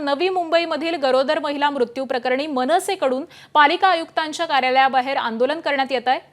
नवी मुंबईमधील गरोदर महिला मृत्यू प्रकरणी मनसेकडून पालिका आयुक्तांच्या कार्यालयाबाहेर आंदोलन करण्यात येत आहे।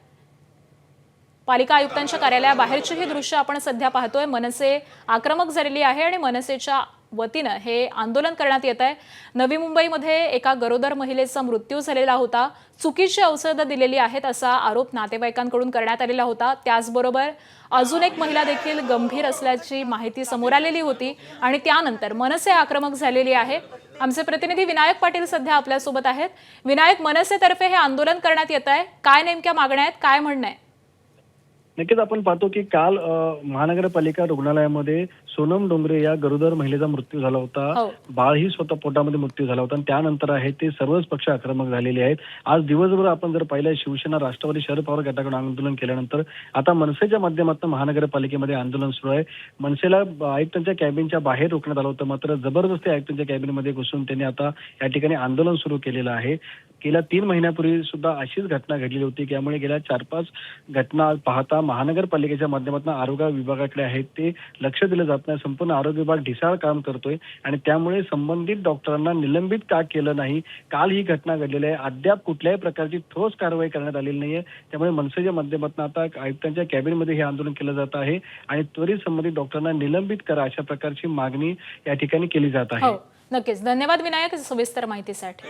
पालिका आयुक्तांच्या कार्यालयाबाहेरची ही दृश्य आपण सध्या पाहतोय। मनसे आक्रमक झालेली आहे आणि मनसेच्या वतीने हे आंदोलन करण्यात येत आहे। नवी मुंबईमध्ये एका गरोदर महिलेचा मृत्यू झालेला होता। चुकीची औषधं दिलेली आहेत असा आरोप नातेवाईकांकडून करण्यात आलेला होता। त्याचबरोबर अजून एक महिला देखील गंभीर असल्याची माहिती समोर आलेली होती आणि त्यानंतर मनसे आक्रमक झालेली आहे। आमचे प्रतिनिधी विनायक पाटील सध्या आपल्या सोबत आहेत। विनायक, मनसेतर्फे हे आंदोलन करण्यात येत आहे, काय नेमक्या मागण्या आहेत, काय म्हणणं आहे? नक्कीच आपण पाहतो की काल महानगरपालिका रुग्णालयामध्ये सोनम डोंगरे या गरोदर महिलेचा मृत्यू झाला होता। बाळही स्वतः पोटामध्ये मृत्यू झाला होता आणि त्यानंतर आहे ते सर्वच पक्ष आक्रमक झालेले आहेत। आज दिवसभर आपण जर पाहिलं, शिवसेना, राष्ट्रवादी, शरद पवार गटाकडून आंदोलन केल्यानंतर आता मनसेच्या माध्यमातून महानगरपालिकेमध्ये आंदोलन सुरू आहे। मनसेला आयुक्तांच्या कॅबिनच्या बाहेर रोखण्यात आलं होतं, मात्र जबरदस्ती आयुक्तांच्या कॅबिनमध्ये घुसून त्यांनी आता या ठिकाणी आंदोलन सुरू केलेलं आहे। गेल्या 3 महिन्यापूर्वी सुद्धा अशीच घटना घडली होती, त्यामुळे गेल्या 4-5 घटना पाहता महानगरपालिकेच्या माध्यमातून आरोग्य विभागाकडे आहेत ते लक्ष दिलं जात नाही। संपूर्ण आरोग्य विभाग ढिसाळ काम करतोय आणि त्यामुळे संबंधित डॉक्टरांना निलंबित का केलं नाही। काल ही घटना घडलेली आहे, अद्याप कुठल्याही प्रकारची ठोस कारवाई करण्यात आलेली नाहीये। त्यामुळे मनसेच्या माध्यमातून आता आयुक्तांच्या कॅबिनमध्ये हे आंदोलन केलं जात आहे आणि त्वरित संबंधित डॉक्टरांना निलंबित करा अशा प्रकारची मागणी या ठिकाणी केली जात आहे। नक्कीच, धन्यवाद विनायक सविस्तर माहितीसाठी।